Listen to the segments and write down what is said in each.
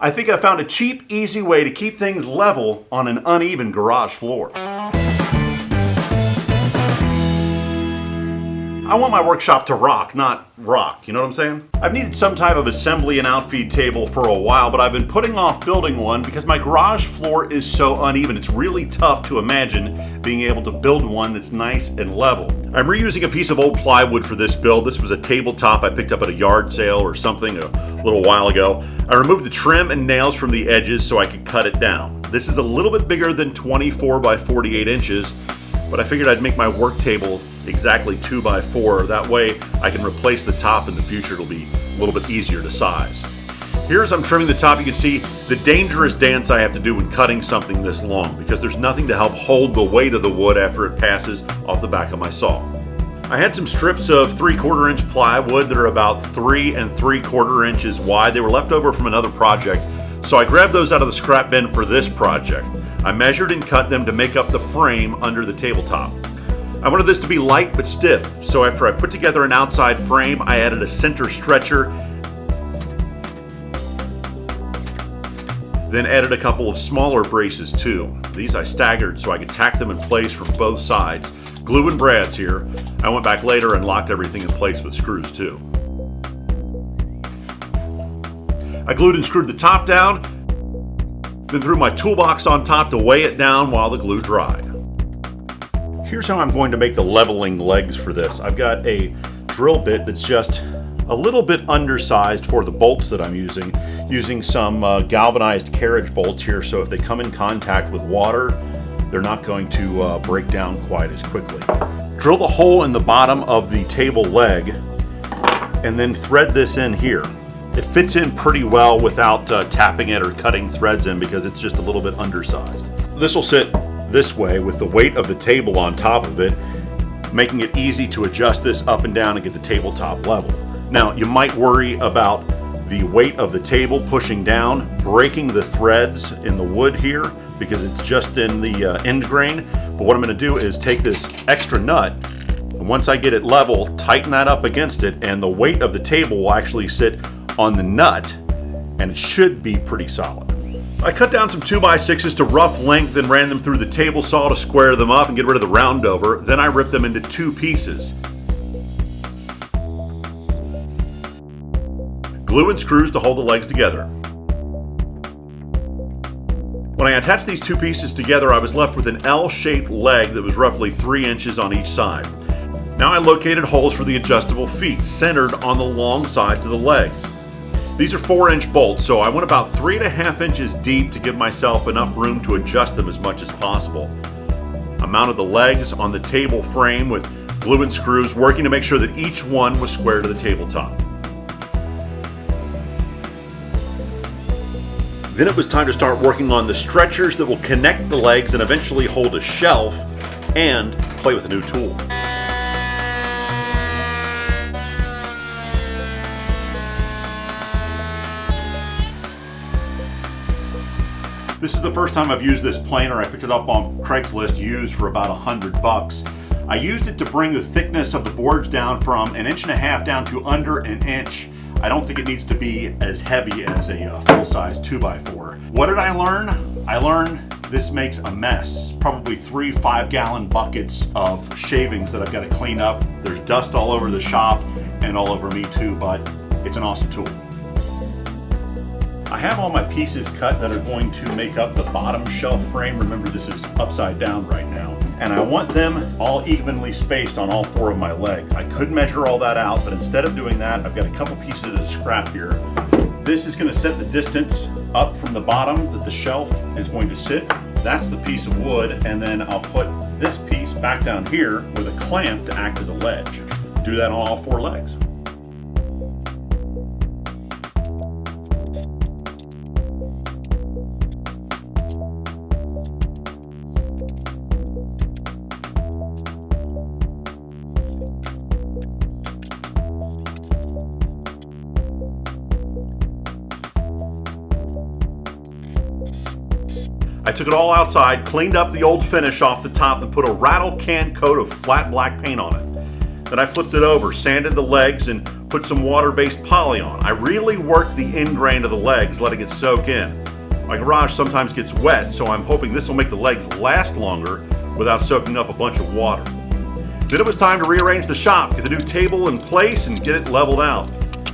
I think I found a cheap, easy way to keep things level on an uneven garage floor. I want my workshop to rock, not rock, you know what I'm saying? I've needed some type of assembly and outfeed table for a while, but I've been putting off building one because my garage floor is so uneven. It's really tough to imagine being able to build one that's nice and level. I'm reusing a piece of old plywood for this build. This was a tabletop I picked up at a yard sale or something a little while ago. I removed the trim and nails from the edges so I could cut it down. This is a little bit bigger than 24 by 48 inches, but I figured I'd make my work table exactly 2 by 4. That way I can replace the top in the future. It'll be a little bit easier to size. Here as I'm trimming the top, you can see the dangerous dance I have to do when cutting something this long, because there's nothing to help hold the weight of the wood after it passes off the back of my saw. I had some strips of 3/4 inch plywood that are about 3 3/4 inches wide. They were left over from another project, so I grabbed those out of the scrap bin for this project. I measured and cut them to make up the frame under the tabletop. I wanted this to be light but stiff, so after I put together an outside frame, I added a center stretcher, then added a couple of smaller braces too. These I staggered so I could tack them in place from both sides. Glue and brads here. I went back later and locked everything in place with screws too. I glued and screwed the top down, then threw my toolbox on top to weigh it down while the glue dried. Here's how I'm going to make the leveling legs for this. I've got a drill bit that's just a little bit undersized for the bolts that I'm using some galvanized carriage bolts here, so if they come in contact with water, they're not going to break down quite as quickly. Drill the hole in the bottom of the table leg and then thread this in here. It fits in pretty well without tapping it or cutting threads in because it's just a little bit undersized. This will sit this way with the weight of the table on top of it, making it easy to adjust this up and down and get the tabletop level. Now, you might worry about the weight of the table pushing down, breaking the threads in the wood here because it's just in the end grain. But what I'm going to do is take this extra nut, and once I get it level, tighten that up against it, and the weight of the table will actually sit on the nut, and it should be pretty solid. I cut down some 2x6s to rough length and ran them through the table saw to square them up and get rid of the round over. Then I ripped them into 2 pieces. Glue and screws to hold the legs together. When I attached these 2 pieces together, I was left with an L-shaped leg that was roughly 3 inches on each side. Now I located holes for the adjustable feet, centered on the long sides of the legs. These are 4-inch bolts, so I went about 3.5 inches deep to give myself enough room to adjust them as much as possible. I mounted the legs on the table frame with glue and screws, working to make sure that each one was square to the tabletop. Then it was time to start working on the stretchers that will connect the legs and eventually hold a shelf and play with a new tool. This is the first time I've used this planer. I picked it up on Craigslist used for about $100. I used it to bring the thickness of the boards down from 1.5 inches down to under 1 inch. I don't think it needs to be as heavy as a full-size 2x4. What did I learn? I learned this makes a mess. Probably 3 5-gallon buckets of shavings that I've got to clean up. There's dust all over the shop and all over me too, but it's an awesome tool. I have all my pieces cut that are going to make up the bottom shelf frame. Remember, this is upside down right now. And I want them all evenly spaced on all 4 of my legs. I could measure all that out, but instead of doing that, I've got a couple pieces of scrap here. This is going to set the distance up from the bottom that the shelf is going to sit. That's the piece of wood, and then I'll put this piece back down here with a clamp to act as a ledge. Do that on all 4 legs. I took it all outside, cleaned up the old finish off the top, and put a rattle can coat of flat black paint on it. Then I flipped it over, sanded the legs, and put some water-based poly on. I really worked the end grain of the legs, letting it soak in. My garage sometimes gets wet, so I'm hoping this will make the legs last longer without soaking up a bunch of water. Then it was time to rearrange the shop, get the new table in place, and get it leveled out.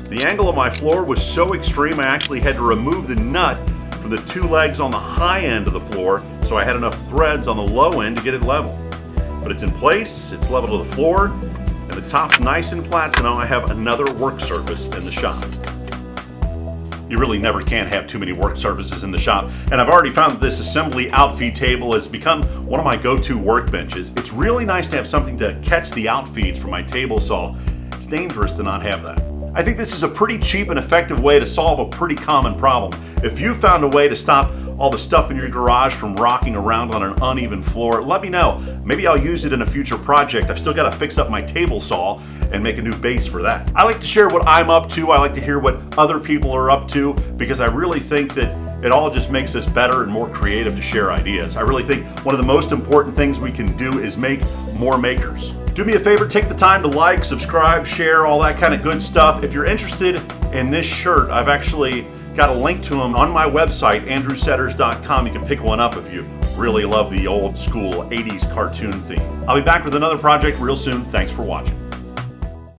The angle of my floor was so extreme I actually had to remove the nut from the two legs on the high end of the floor, so I had enough threads on the low end to get it level. But it's in place, it's level to the floor, and the top's nice and flat, so now I have another work surface in the shop. You really never can have too many work surfaces in the shop, and I've already found that this assembly Outfeed table has become one of my go-to workbenches. It's really nice to have something to catch the outfeeds from my table saw. It's dangerous to not have that. I think this is a pretty cheap and effective way to solve a pretty common problem. If you found a way to stop all the stuff in your garage from rocking around on an uneven floor, let me know. Maybe I'll use it in a future project. I've still got to fix up my table saw and make a new base for that. I like to share what I'm up to. I like to hear what other people are up to because I really think that it all just makes us better and more creative to share ideas. I really think one of the most important things we can do is make more makers. Do me a favor, take the time to like, subscribe, share, all that kind of good stuff. If you're interested in this shirt, I've actually got a link to them on my website, andrewsetters.com. You can pick one up if you really love the old school 80s cartoon theme. I'll be back with another project real soon. Thanks for watching.